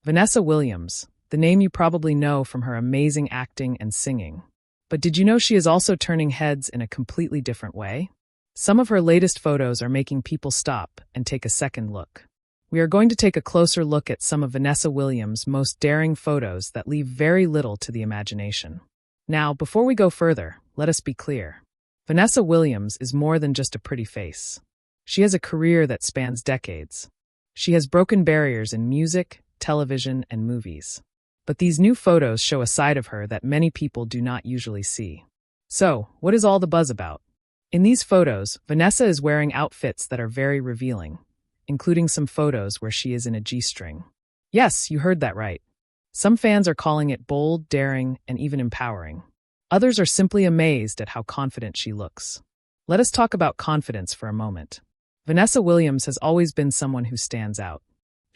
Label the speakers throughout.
Speaker 1: Vanessa Williams, the name you probably know from her amazing acting and singing. But did you know she is also turning heads in a completely different way? Some of her latest photos are making people stop and take a second look. We are going to take a closer look at some of Vanessa Williams' most daring photos that leave very little to the imagination. Now, before we go further, let us be clear. Vanessa Williams is more than just a pretty face. She has a career that spans decades. She has broken barriers in music, television, and movies. But these new photos show a side of her that many people do not usually see. So, what is all the buzz about? In these photos, Vanessa is wearing outfits that are very revealing, including some photos where she is in a G-string. Yes, you heard that right. Some fans are calling it bold, daring, and even empowering. Others are simply amazed at how confident she looks. Let us talk about confidence for a moment. Vanessa Williams has always been someone who stands out.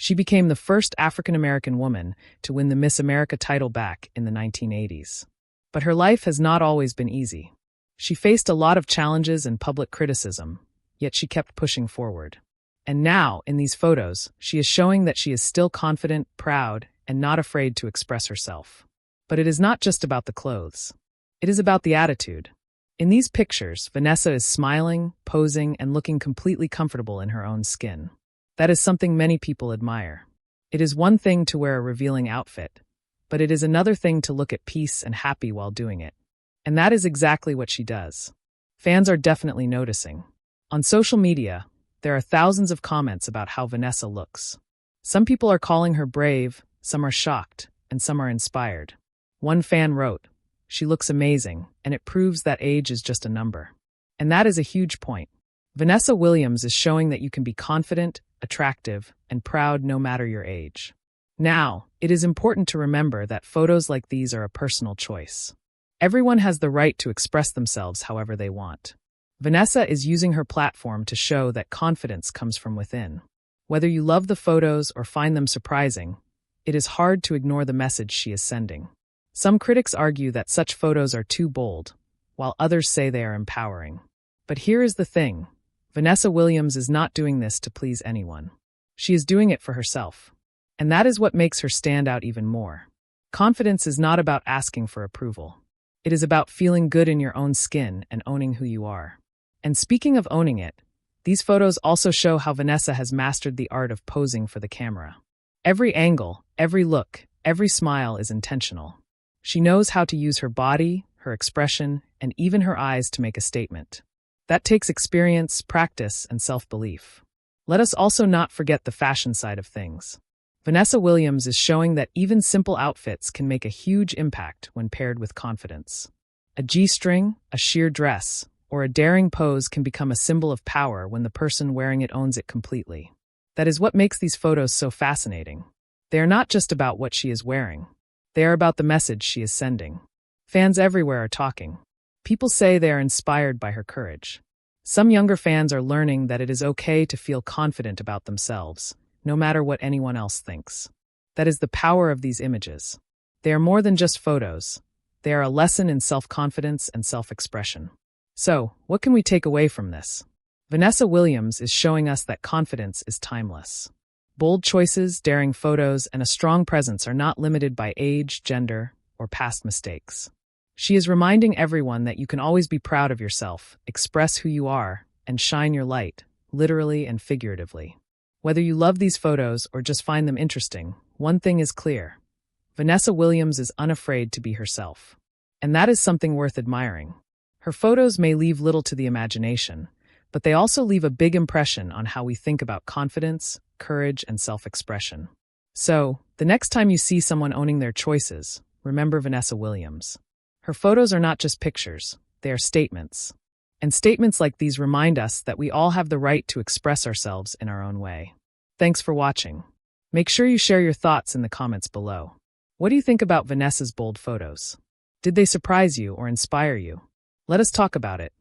Speaker 1: She became the first African-American woman to win the Miss America title back in the 1980s. But her life has not always been easy. She faced a lot of challenges and public criticism, yet she kept pushing forward. And now, in these photos, she is showing that she is still confident, proud, and not afraid to express herself. But it is not just about the clothes. It is about the attitude. In these pictures, Vanessa is smiling, posing, and looking completely comfortable in her own skin. That is something many people admire. It is one thing to wear a revealing outfit, but it is another thing to look at peace and happy while doing it. And that is exactly what she does. Fans are definitely noticing. On social media, there are thousands of comments about how Vanessa looks. Some people are calling her brave, some are shocked, and some are inspired. One fan wrote, "She looks amazing, and it proves that age is just a number." And that is a huge point. Vanessa Williams is showing that you can be confident, attractive, and proud no matter your age. Now, it is important to remember that photos like these are a personal choice. Everyone has the right to express themselves however they want. Vanessa is using her platform to show that confidence comes from within. Whether you love the photos or find them surprising, it is hard to ignore the message she is sending. Some critics argue that such photos are too bold, while others say they are empowering. But here is the thing. Vanessa Williams is not doing this to please anyone. She is doing it for herself. And that is what makes her stand out even more. Confidence is not about asking for approval. It is about feeling good in your own skin and owning who you are. And speaking of owning it, these photos also show how Vanessa has mastered the art of posing for the camera. Every angle, every look, every smile is intentional. She knows how to use her body, her expression, and even her eyes to make a statement. That takes experience, practice, and self-belief. Let us also not forget the fashion side of things. Vanessa Williams is showing that even simple outfits can make a huge impact when paired with confidence. A G-string, a sheer dress, or a daring pose can become a symbol of power when the person wearing it owns it completely. That is what makes these photos so fascinating. They are not just about what she is wearing. They are about the message she is sending. Fans everywhere are talking. People say they are inspired by her courage. Some younger fans are learning that it is okay to feel confident about themselves, no matter what anyone else thinks. That is the power of these images. They are more than just photos. They are a lesson in self-confidence and self-expression. So, what can we take away from this? Vanessa Williams is showing us that confidence is timeless. Bold choices, daring photos, and a strong presence are not limited by age, gender, or past mistakes. She is reminding everyone that you can always be proud of yourself, express who you are, and shine your light, literally and figuratively. Whether you love these photos or just find them interesting, one thing is clear. Vanessa Williams is unafraid to be herself. And that is something worth admiring. Her photos may leave little to the imagination, but they also leave a big impression on how we think about confidence, courage, and self-expression. So, the next time you see someone owning their choices, remember Vanessa Williams. Her photos are not just pictures, they are statements. And statements like these remind us that we all have the right to express ourselves in our own way. Thanks for watching. Make sure you share your thoughts in the comments below. What do you think about Vanessa's bold photos? Did they surprise you or inspire you? Let us talk about it.